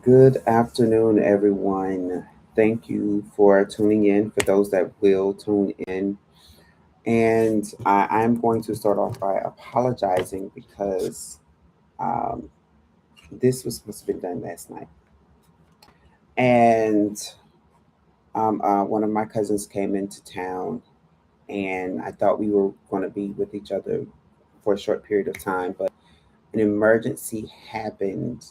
Good afternoon, everyone. Thank you for tuning in, for those that will tune in. And I'm going to start off by apologizing because um, this was supposed to be done last night. And one of my cousins came into town, and I thought we were going to be with each other for a short period of time, but an emergency happened.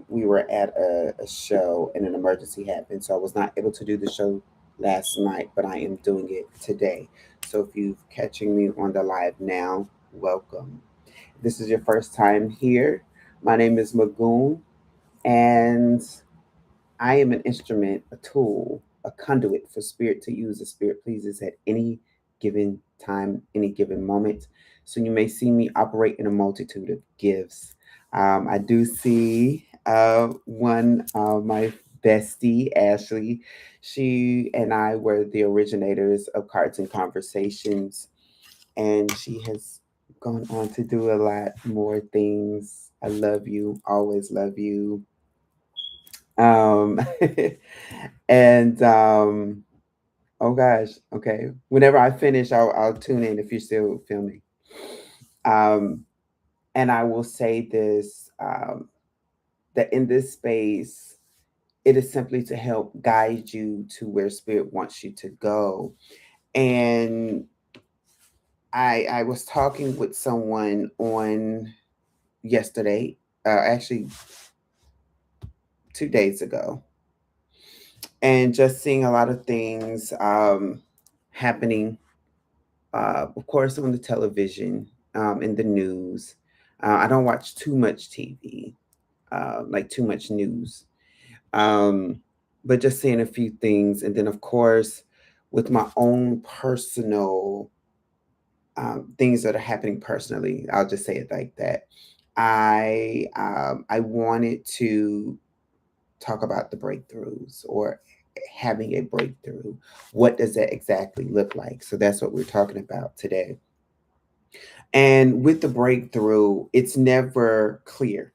We were at a show and an emergency happened, so I was not able to do the show last night, but I am doing it today. So if you're catching me on the live now, welcome. If this is your first time here, my name is Magoon, and I am an instrument, a tool, a conduit for spirit to use as spirit pleases at any given time, any given moment. So you may see me operate in a multitude of gifts. I do see one of my bestie, Ashley. She and I were the originators of Cards and Conversations, and she has gone on to do a lot more things. I love you, always love you. Um, and oh gosh, okay. Whenever I finish, I'll tune in if you're still filming. Um, and I will say this that in this space, it is simply to help guide you to where spirit wants you to go. And I was talking with someone on yesterday, actually 2 days ago, and just seeing a lot of things happening, of course, on the television, in the news. I don't watch too much TV, like too much news, um, but just seeing a few things. And then, of course, with my own personal things that are happening personally, I'll just say it like that. I wanted to talk about the breakthroughs or having a breakthrough. What does that exactly look like? So that's what we're talking about today. And with the breakthrough, it's never clear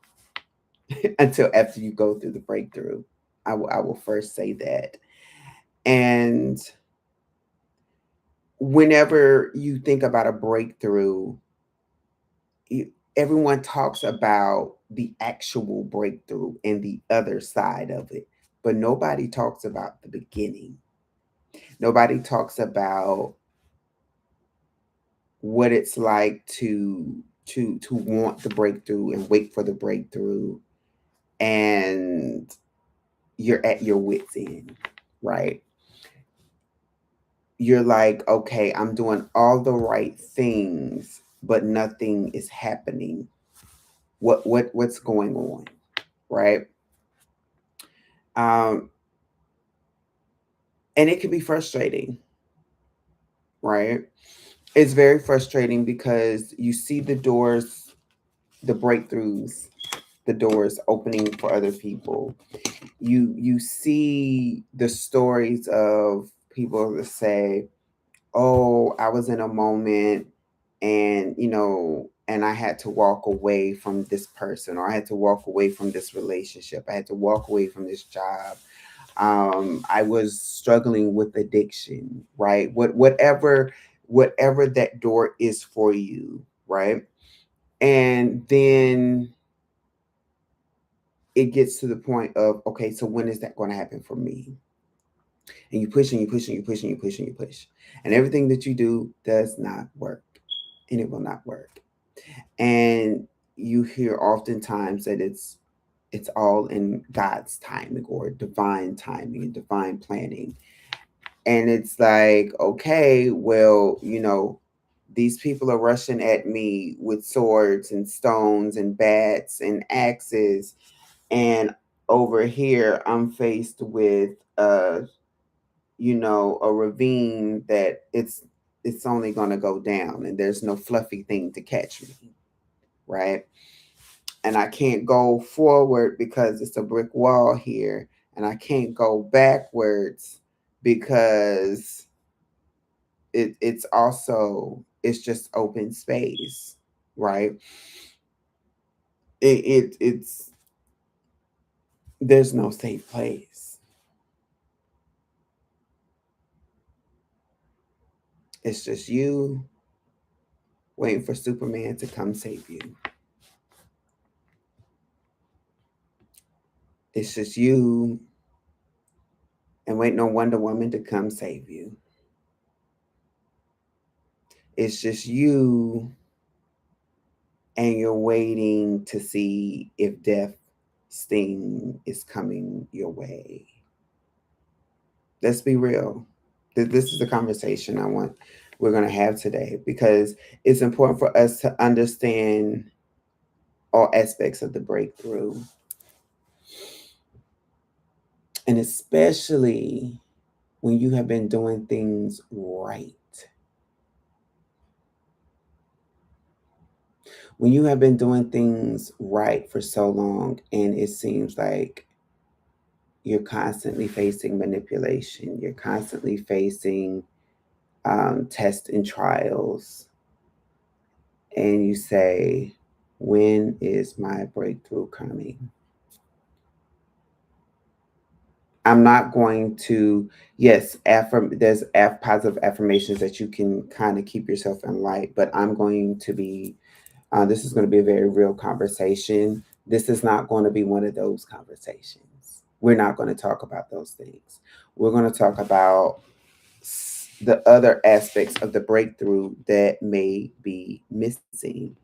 until after you go through the breakthrough. I will first say that. And whenever you think about a breakthrough, you, everyone talks about the actual breakthrough and the other side of it, but nobody talks about the beginning. Nobody talks about what it's like to want the breakthrough and wait for the breakthrough, and you're at your wits end, right? You're like, okay, I'm doing all the right things, but nothing is happening. What's going on, right? Um, and it can be frustrating, right? It's very frustrating because you see the doors, the breakthroughs, the doors opening for other people. You see the stories of people that say, oh, I was in a moment, and and I had to walk away from this person, or I had to walk away from this relationship, I had to walk away from this job. I was struggling with addiction, right? Whatever that door is for you, right? And then it gets to the point of, okay, so when is that going to happen for me? And you push and you push and you push and you push and you push, and everything that you do does not work, and it will not work. And you hear oftentimes that it's all in God's timing or divine timing and divine planning. And it's like, okay, well, these people are rushing at me with swords and stones and bats and axes, and over here I'm faced with a ravine that it's only going to go down, and there's no fluffy thing to catch me, right? And I can't go forward because it's a brick wall here, and I can't go backwards because it's just open space, right? It's There's no safe place. It's just you waiting for Superman to come save you. It's just you and waiting on Wonder Woman to come save you. It's just you and you're waiting to see if death sting is coming your way. Let's be real. This is the conversation I want we're going to have today because it's important for us to understand all aspects of the breakthrough, and especially when you have been doing things right. When you have been doing things right for so long and it seems like you're constantly facing manipulation, you're constantly facing tests and trials, and you say, when is my breakthrough coming? I'm not going to, yes, there's positive affirmations that you can kind of keep yourself in light, but I'm going to be, this is going to be a very real conversation. This is not going to be one of those conversations. We're not going to talk about those things. We're going to talk about the other aspects of the breakthrough that may be missing.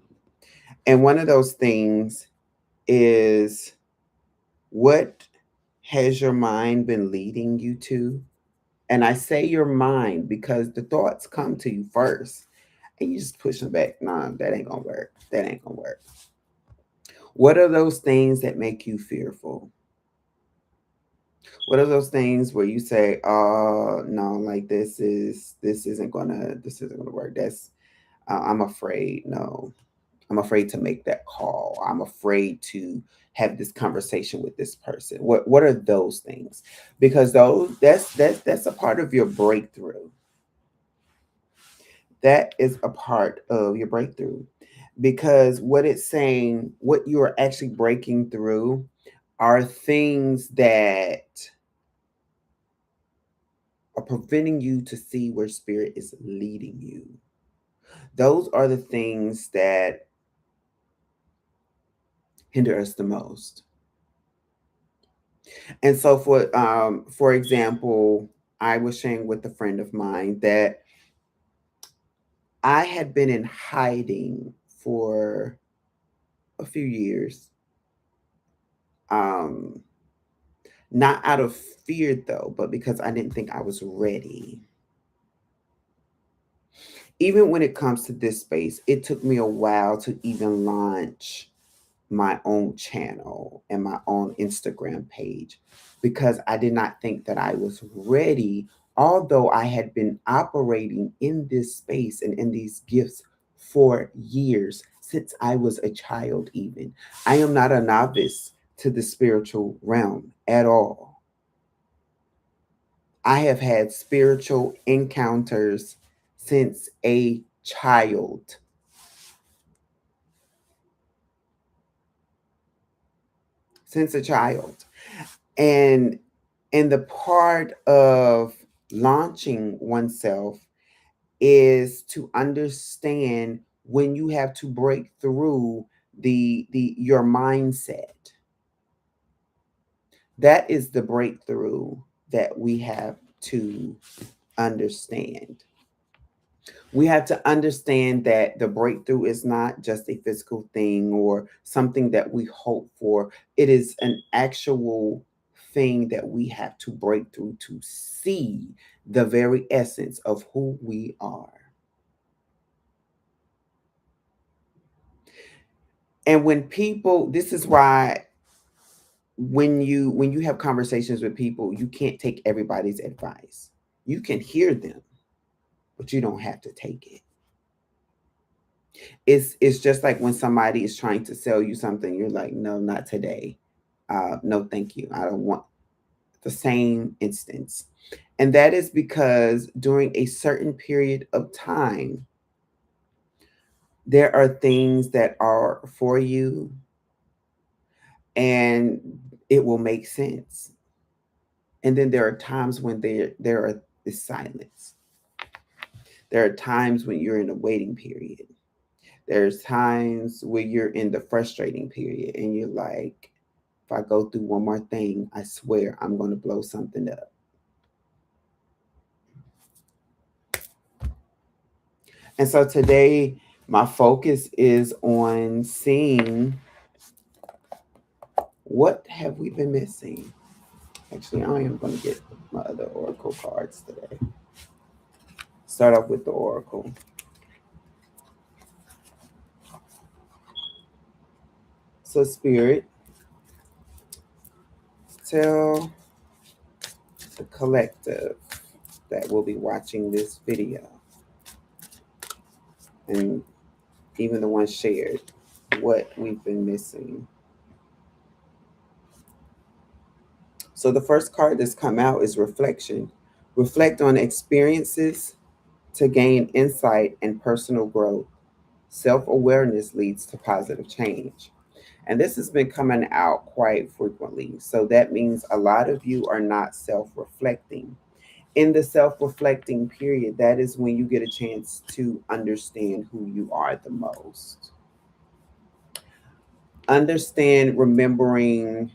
And one of those things is, what has your mind been leading you to? And I say your mind because the thoughts come to you first and you just push them back. Nah, that ain't gonna work. That ain't gonna work. What are those things that make you fearful? What are those things where you say, "Oh no, like this isn't gonna work." That's I'm afraid. No, I'm afraid to make that call. I'm afraid to have this conversation with this person. What are those things? Because those that's a part of your breakthrough. That is a part of your breakthrough. Because what it's saying, what you are actually breaking through are things that are preventing you to see where spirit is leading you. Those are the things that hinder us the most. And so for example, I was sharing with a friend of mine that I had been in hiding for a few years. Um Not out of fear though, but because I didn't think I was ready. Even when it comes to this space, it took me a while to even launch my own channel and my own Instagram page because I did not think that I was ready, although I had been operating in this space and in these gifts for years since I was a child, even. I am not a novice to the spiritual realm at all. I have had spiritual encounters since a child. Since a child. And the part of launching oneself is to understand when you have to break through the your mindset. That is the breakthrough that we have to understand. We have to understand that the breakthrough is not just a physical thing or something that we hope for. It is an actual thing that we have to break through to see the very essence of who we are. And when people, this is why when you have conversations with people, you can't take everybody's advice. You can hear them, but you don't have to take it. It's just like when somebody is trying to sell you something, you're like, no, not today. No, thank you. I don't want the same instance. And that is because during a certain period of time, there are things that are for you. And it will make sense. And then there are times when there is silence. There are times when you're in a waiting period. There's times where you're in the frustrating period and you're like, if I go through one more thing, I swear I'm going to blow something up. And so today, my focus is on seeing what have we been missing. Actually, I am going to get my other oracle cards today. Start off with the oracle. So, Spirit, tell the collective that will be watching this video, and even the ones shared, what we've been missing. So the first card that's come out is reflection. Reflect on experiences to gain insight and personal growth. Self-awareness leads to positive change. And this has been coming out quite frequently. So that means a lot of you are not self-reflecting. In the self-reflecting period, that is when you get a chance to understand who you are the most. Understand remembering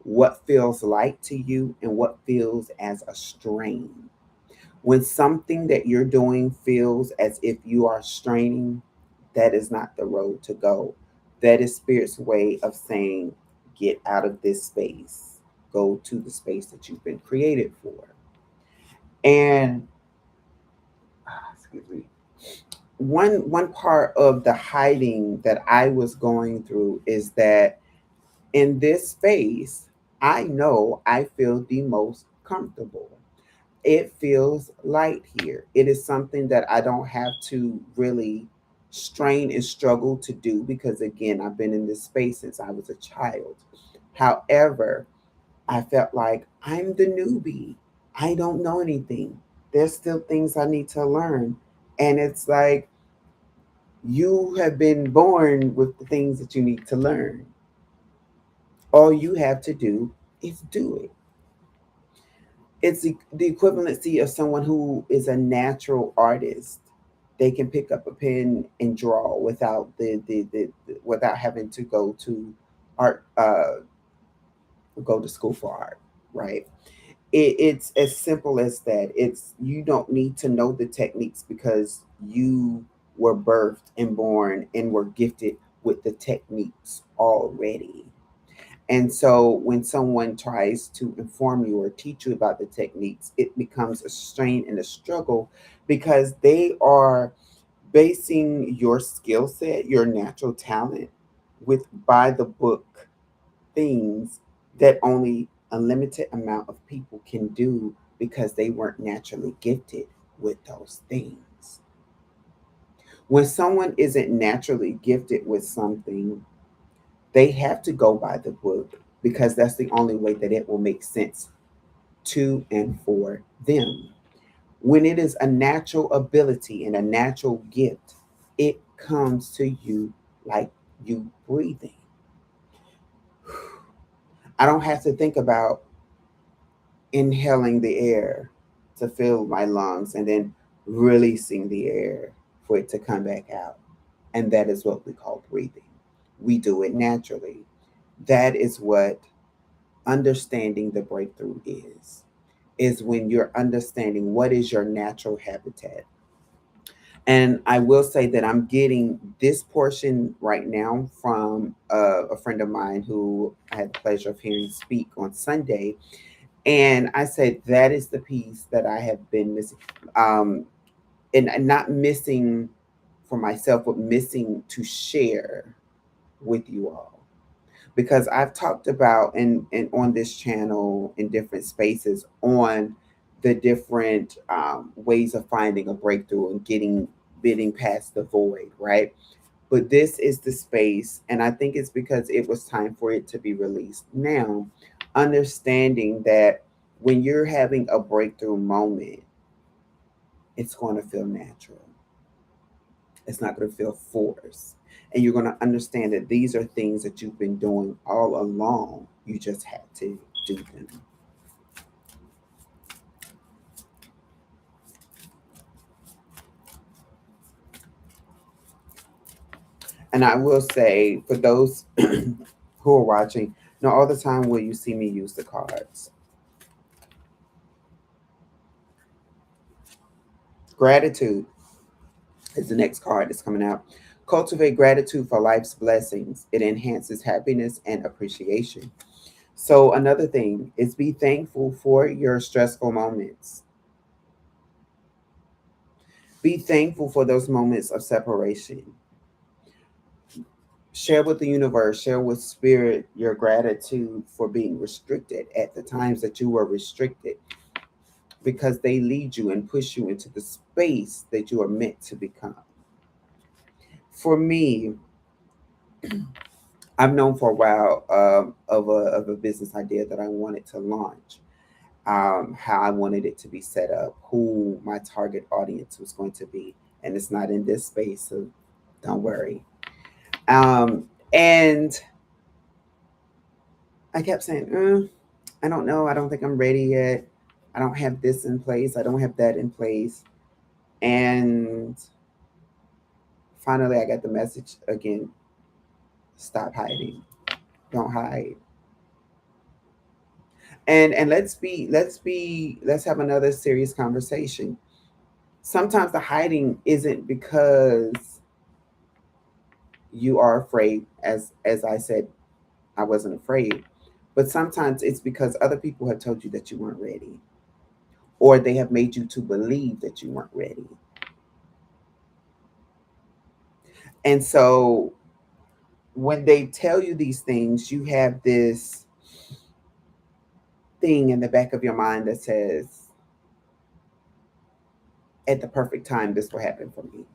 what feels light to you and what feels as a strain. When something that you're doing feels as if you are straining, that is not the road to go. That is Spirit's way of saying, get out of this space, go to the space that you've been created for. And excuse me, one part of the hiding that I was going through is that in this space, I know I feel the most comfortable. It feels light here. It is something that I don't have to really strain and struggle to do because, again, I've been in this space since I was a child. However, I felt like I'm the newbie. I don't know anything. There's still things I need to learn. And it's like you have been born with the things that you need to learn. All you have to do is do it. It's the equivalency of someone who is a natural artist. They can pick up a pen and draw without without having to art go to school for art, right? It's as simple as that. It's you don't need to know the techniques because you were birthed and born and were gifted with the techniques already. And so when someone tries to inform you or teach you about the techniques, it becomes a strain and a struggle because they are basing your skill set, your natural talent, with by the book things that only a limited amount of people can do because they weren't naturally gifted with those things. When someone isn't naturally gifted with something, they have to go by the book because that's the only way that it will make sense to and for them. When it is a natural ability and a natural gift, it comes to you like you breathing. I don't have to think about inhaling the air to fill my lungs and then releasing the air for it to come back out. And that is what we call breathing. We do it naturally. That is what understanding the breakthrough is when you're understanding what is your natural habitat. And I will say that I'm getting this portion right now from a friend of mine who I had the pleasure of hearing speak on Sunday. And I said, that is the piece that I have been missing. And not missing for myself, but missing to share with you all. Because I've talked about and on this channel in different spaces on the different ways of finding a breakthrough and getting past the void, right? But this is the space, and I think it's because it was time for it to be released. Now, understanding that when you're having a breakthrough moment, it's going to feel natural. It's not going to feel forced. And you're going to understand that these are things that you've been doing all along. You just had to do them. And I will say, for those who are watching, not all the time will you see me use the cards. Gratitude is the next card that's coming out. Cultivate gratitude for life's blessings. It enhances happiness and appreciation. So, another thing is be thankful for your stressful moments. Be thankful for those moments of separation. Share with the universe, share with spirit your gratitude for being restricted at the times that you were restricted, because they lead you and push you into the space that you are meant to become. For me, I've known for a while of a business idea that I wanted to launch, how I wanted it to be set up, who my target audience was going to be. And it's not in this space, so don't worry. And I kept saying, I don't know. I don't think I'm ready yet. I don't have this in place. I don't have that in place. And finally, I got the message again: stop hiding. Don't hide. And let's have another serious conversation. Sometimes the hiding isn't because you are afraid, as I said, I wasn't afraid. But sometimes it's because other people have told you that you weren't ready, or they have made you to believe that you weren't ready. And so when they tell you these things, you have this thing in the back of your mind that says, at the perfect time, this will happen for me.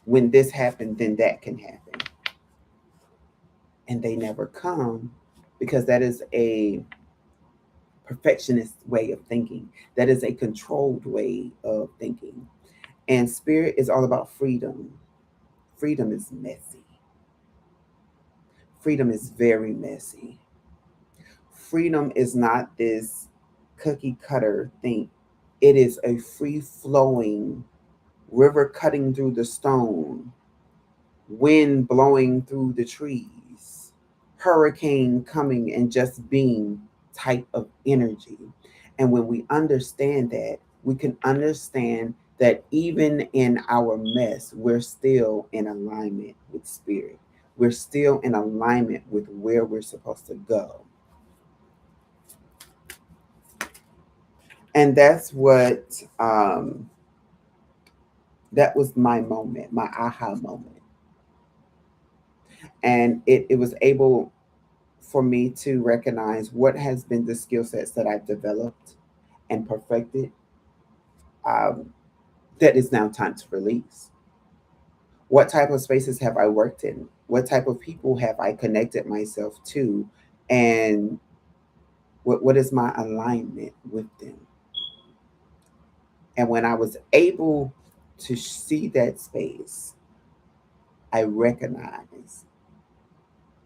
When this happened, then that can happen. And they never come, because that is a perfectionist way of thinking. That is a controlled way of thinking. And spirit is all about freedom. Freedom is messy. Freedom is very messy. Freedom is not this cookie cutter thing. It is a free flowing river cutting through the stone, wind blowing through the trees, hurricane coming and just being type of energy. And when we understand that, we can understand that even in our mess, we're still in alignment with spirit. We're still in alignment with where we're supposed to go. And that's what that was my moment, my aha moment. And it was able for me to recognize what has been the skill sets that I've developed and perfected, um, that is now time to release. What type of spaces have I worked in? What type of people have I connected myself to? And what is my alignment with them? And when I was able to see that space, I recognized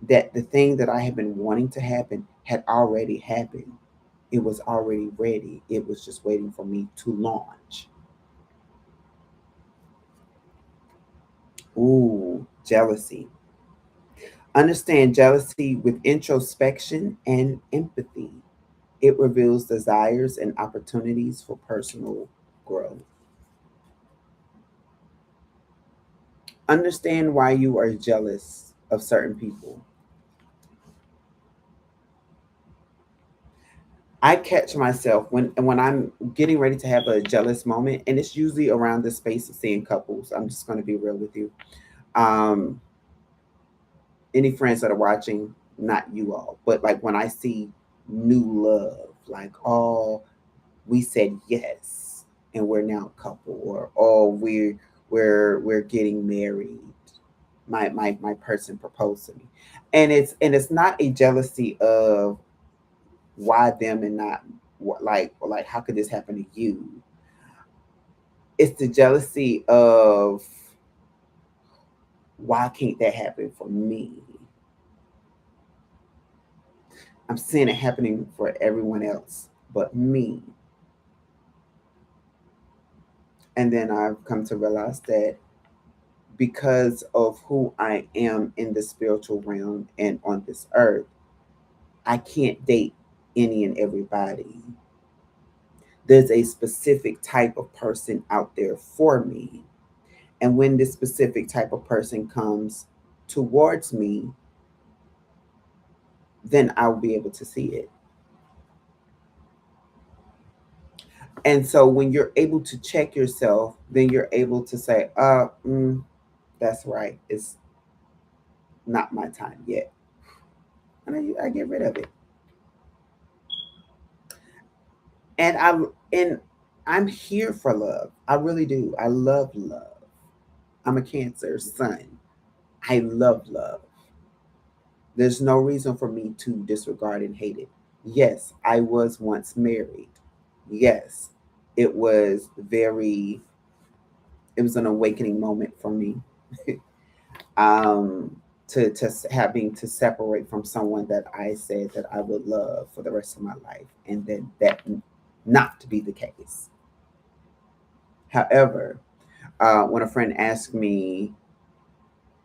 that the thing that I had been wanting to happen had already happened. It was already ready. It was just waiting for me to launch. Ooh, jealousy. Understand jealousy with introspection and empathy. It reveals desires and opportunities for personal growth. Understand why you are jealous of certain people. I catch myself when I'm getting ready to have a jealous moment, and it's usually around the space of seeing couples. I'm just going to be real with you. Um, any friends that are watching, not you all, but like when I see new love, like, oh, we said yes and we're now a couple, or oh, we're getting married. My person proposed to me. And it's not a jealousy of why them and not what, like how could this happen to you? It's the jealousy of why can't that happen for me? I'm seeing it happening for everyone else but me. And then I've come to realize that because of who I am in the spiritual realm and on this earth, I can't date any and everybody. There's a specific type of person out there for me. And when this specific type of person comes towards me, then I'll be able to see it. And so when you're able to check yourself, then you're able to say, that's right. It's not my time yet. And I get rid of it. And I'm here for love. I really do. I love love. I'm a Cancer sun. I love love. There's no reason for me to disregard and hate it. Yes, I was once married. Yes, it was very, it was an awakening moment for me. um, to having to separate from someone that I said that I would love for the rest of my life, and then that not to be the case. However, when a friend asked me,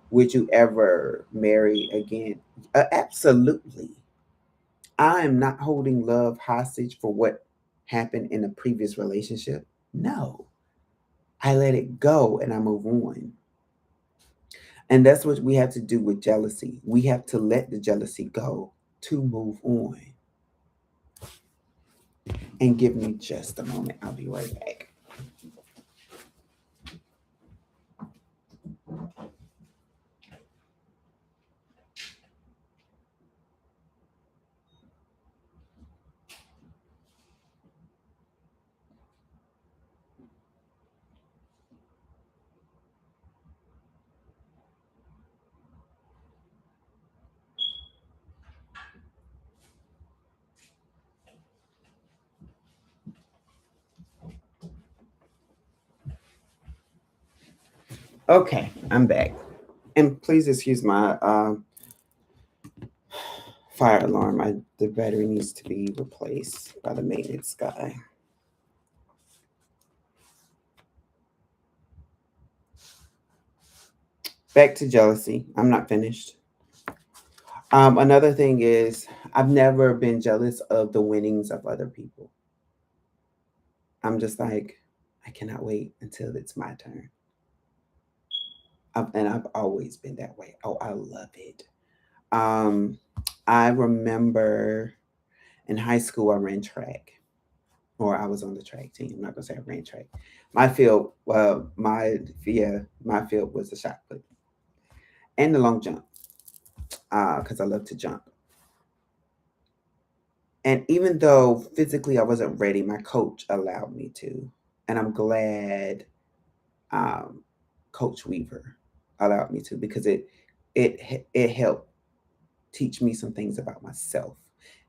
"Would you ever marry again?" Absolutely. I am not holding love hostage for what happened in a previous relationship. No, I let it go and I move on. And that's what we have to do with jealousy. We have to let the jealousy go to move on. And give me just a moment. I'll be right back. Okay, I'm back. And please excuse my fire alarm. The battery needs to be replaced by the maintenance guy. Back to jealousy. I'm not finished. Another thing is, I've never been jealous of the winnings of other people. I'm just like, I cannot wait until it's my turn. And I've always been that way. Oh, I love it. Um, I remember in high school, I ran track, or I was on the track team. I'm not gonna say I ran track. My field, my field was the shot put and the long jump, because I love to jump. And even though physically I wasn't ready, my coach allowed me to, and I'm glad um, Coach Weaver allowed me to, because it helped teach me some things about myself,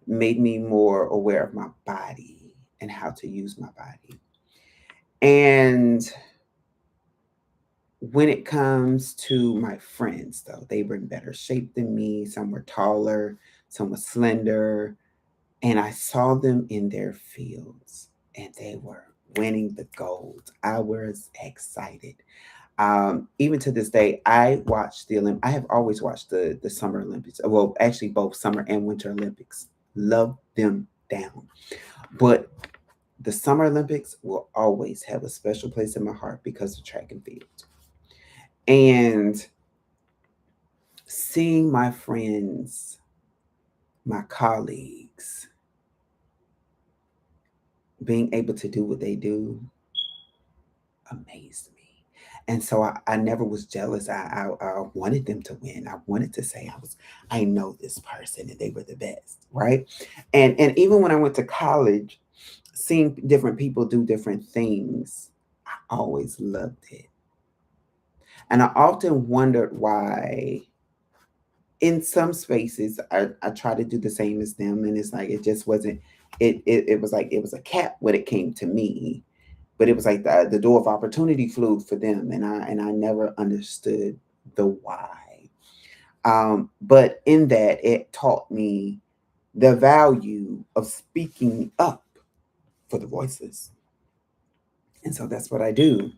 made me more aware of my body and how to use my body. And when it comes to my friends, though, they were in better shape than me. Some were taller, some were slender, and I saw them in their fields and they were winning the gold. I was excited. Even to this day, I watch the Olymp. I have always watched the Summer Olympics. Well, actually, both Summer and Winter Olympics. Love them down. But the Summer Olympics will always have a special place in my heart because of track and field. And seeing my friends, my colleagues, being able to do what they do amazed me. And so I never was jealous. I wanted them to win. I wanted to say I know this person and they were the best, right? And even when I went to college, seeing different people do different things, I always loved it. And I often wondered why in some spaces I try to do the same as them, and it's like it just wasn't it was like it was a cap when it came to me, but it was like the door of opportunity flew for them, and I never understood the why. But in that, it taught me the value of speaking up for the voiceless. And so that's what I do.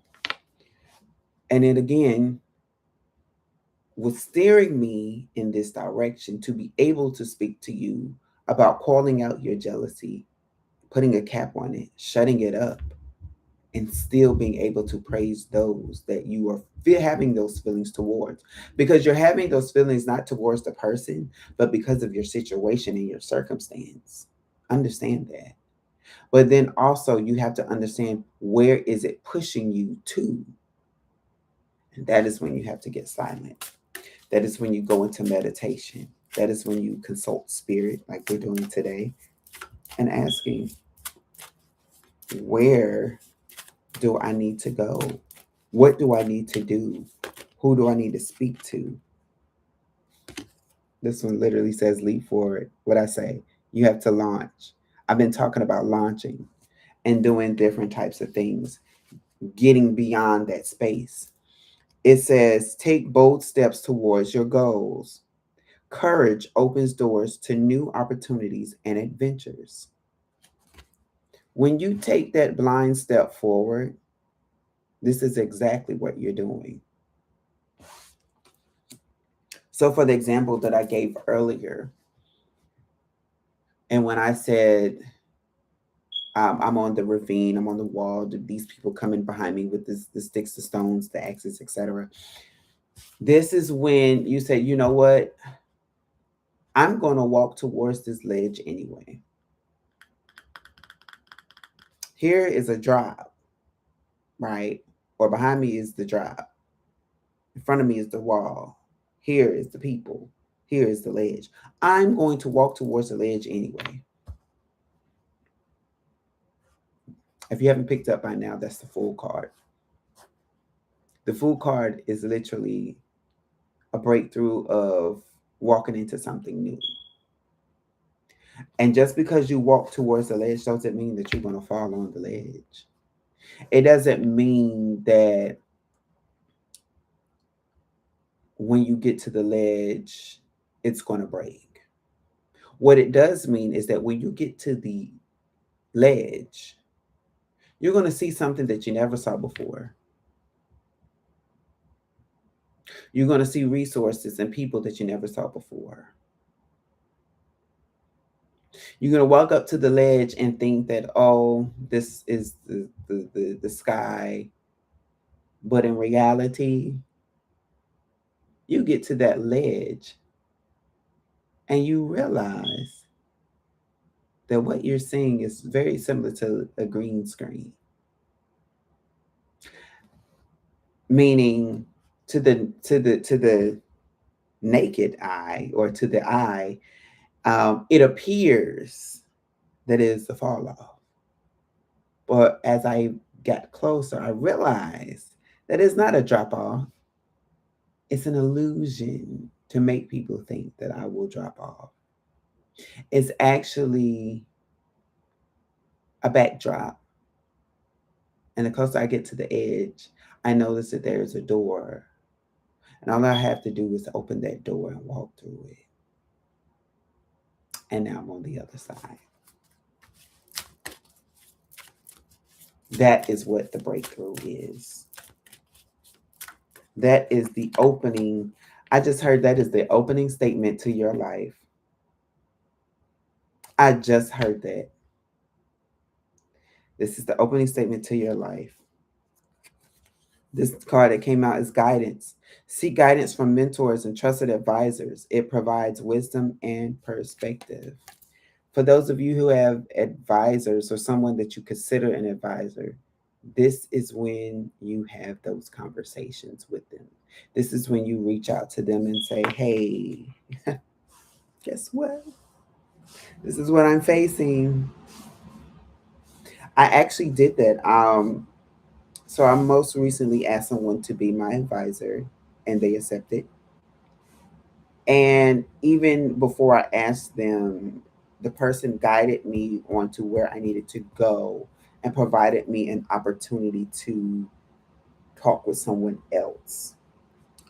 And it again was steering me in this direction to be able to speak to you about calling out your jealousy, putting a cap on it, shutting it up, and still being able to praise those that you are having those feelings towards. Because you're having those feelings not towards the person, but because of your situation and your circumstance. Understand that. But then also you have to understand, where is it pushing you to? And that is when you have to get silent. That is when you go into meditation. That is when you consult spirit, like we're doing today, and asking, where do I need to go? What do I need to do? Who do I need to speak to? This one literally says leap forward. What I say, you have to launch. I've been talking about launching and doing different types of things, getting beyond that space. It says take bold steps towards your goals. Courage opens doors to new opportunities and adventures. When you take that blind step forward, this is exactly what you're doing. So, for the example that I gave earlier, and when I said I'm on the ravine, I'm on the wall, these people coming behind me with the sticks, the stones, the axes, etc. This is when you say, you know what? I'm going to walk towards this ledge anyway. Here is a drop, right? Or behind me is the drop. In front of me is the wall. Here is the people. Here is the ledge. I'm going to walk towards the ledge anyway. If you haven't picked up by now, that's the Fool card. The Fool card is literally a breakthrough of walking into something new. And just because you walk towards the ledge doesn't mean that you're going to fall on the ledge. It doesn't mean that when you get to the ledge, it's going to break. What it does mean is that when you get to the ledge, you're going to see something that you never saw before. You're going to see resources and people that you never saw before. You're going to walk up to the ledge and think that, oh, this is the sky. But in reality, you get to that ledge and you realize that what you're seeing is very similar to a green screen. Meaning to the naked eye, or to the eye, it appears that it is the fall off. But as I got closer, I realized that it's not a drop off. It's an illusion to make people think that I will drop off. It's actually a backdrop. And the closer I get to the edge, I notice that there's a door. And all I have to do is open that door and walk through it. And now I'm on the other side. That is what the breakthrough is. That is the opening. I just heard that is the opening statement to your life. I just heard that. This is the opening statement to your life. This card that came out is guidance. Seek guidance from mentors and trusted advisors. It provides wisdom and perspective. For those of you who have advisors or someone that you consider an advisor, this is when you have those conversations with them. This is when you reach out to them and say, hey, guess what? This is what I'm facing. I actually did that. So I most recently asked someone to be my advisor, and they accepted. And even before I asked them, the person guided me onto where I needed to go and provided me an opportunity to talk with someone else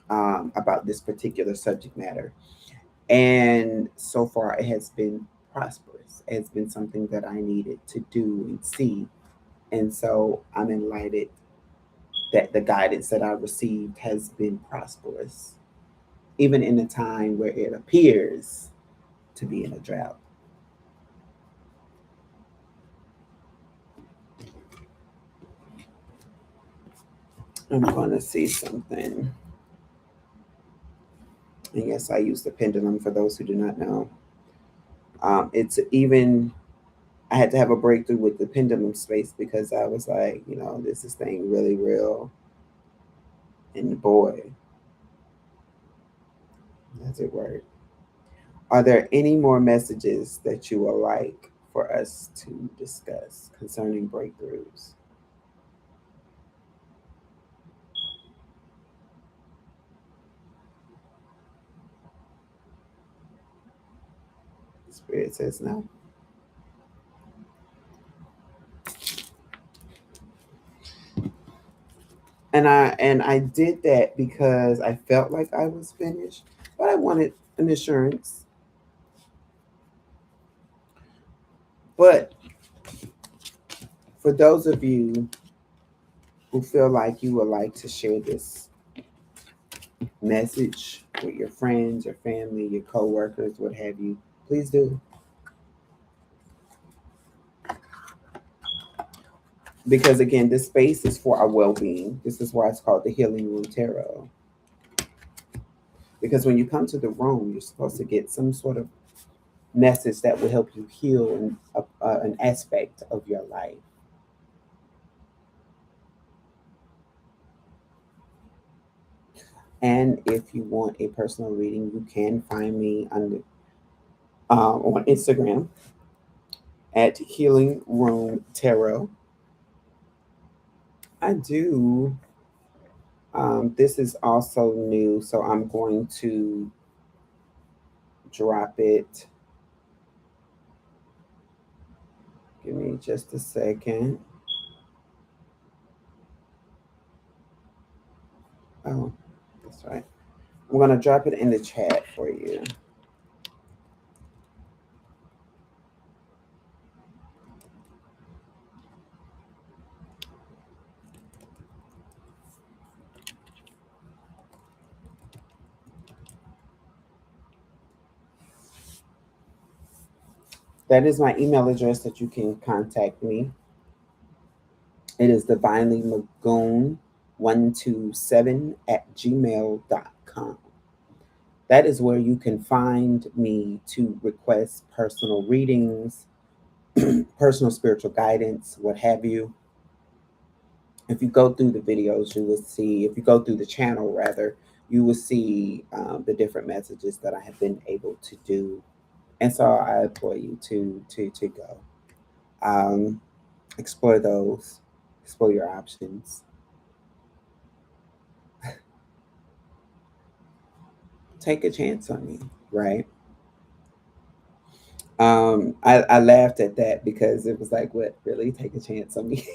about this particular subject matter. And so far, it has been prosperous. It's been something that I needed to do and see. And so I'm enlightened that the guidance that I received has been prosperous, even in a time where it appears to be in a drought. I'm going to see something. And yes, I use the pendulum for those who do not know. It's even, I had to have a breakthrough with the pendulum space because I was like, this is thing really real. And boy, does it work. Are there any more messages that you would like for us to discuss concerning breakthroughs? Spirit says no. And I did that because I felt like I was finished, but I wanted an assurance. But for those of you who feel like you would like to share this message with your friends, your family, your coworkers, what have you, please do. Because again, this space is for our well-being. This is why it's called the Healing Room Tarot. Because when you come to the room, you're supposed to get some sort of message that will help you heal an aspect of your life. And if you want a personal reading, you can find me on Instagram at Healing Room Tarot. I do. This is also new, so I'm going to drop it. Give me just a second. Oh, that's right. I'm going to drop it in the chat for you. That is my email address that you can contact me. It is divinelymagoon127@gmail.com. That is where you can find me to request personal readings, personal spiritual guidance, what have you. If you go through the videos, you will see, if you go through the channel rather, you will see the different messages that I have been able to do. And so I implore you to go. Explore those, explore your options. Take a chance on me, right? I laughed at that because it was like, what, really? Take a chance on me?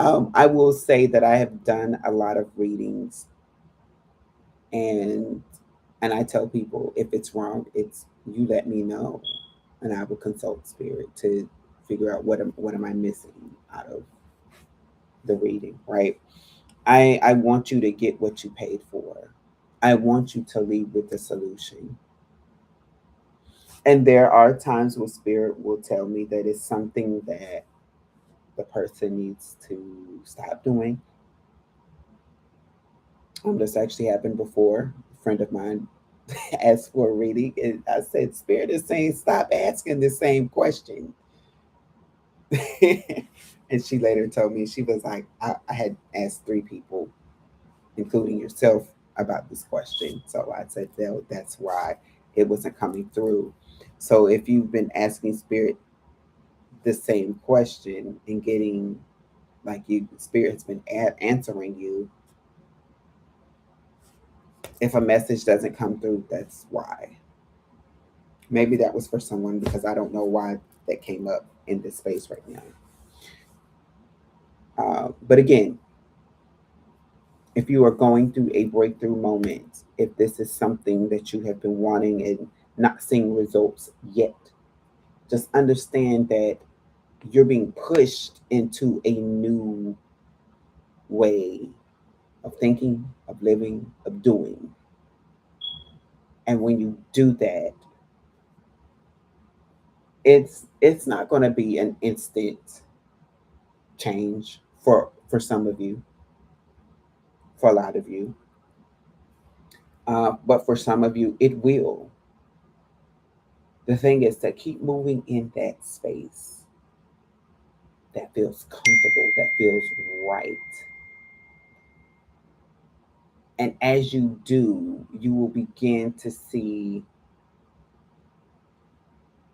I will say that I have done a lot of readings, and I tell people if it's wrong, it's you let me know, and I will consult spirit to figure out what am I missing out of the reading, right? I want you to get what you paid for. I want you to leave with the solution. And there are times where spirit will tell me that it's something that the person needs to stop doing. This actually happened before. A friend of mine asked for a reading, and I said, Spirit is saying, stop asking the same question. And she later told me, she was like, I had asked 3 people, including yourself, about this question. So I said, well, that's why it wasn't coming through. So if you've been asking Spirit the same question and getting like you, Spirit has been answering you, if a message doesn't come through, that's why. Maybe that was for someone because I don't know why that came up in this space right now. But again, if you are going through a breakthrough moment, if this is something that you have been wanting and not seeing results yet. Just understand that you're being pushed into a new way of thinking, of living, of doing. And when you do that, it's not going to be an instant change for some of you, for a lot of you, but for some of you, it will. The thing is to keep moving in that space that feels comfortable, that feels right. And as you do, you will begin to see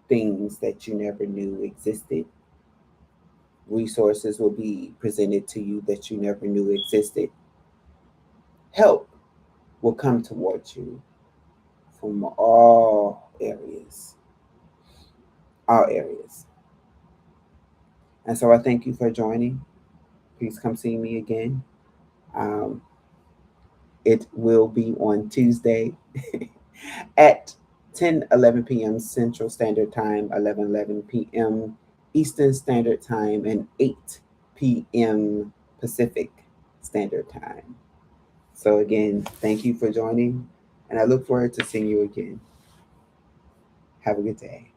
things that you never knew existed. Resources will be presented to you that you never knew existed. Help will come towards you from all areas. And so I thank you for joining. Please come see me again. Um, it will be on Tuesday at 10:11 p.m. Central Standard Time, 11:11 p.m. Eastern Standard Time, and 8 p.m. Pacific Standard Time. So, again, thank you for joining, and I look forward to seeing you again. Have a good day.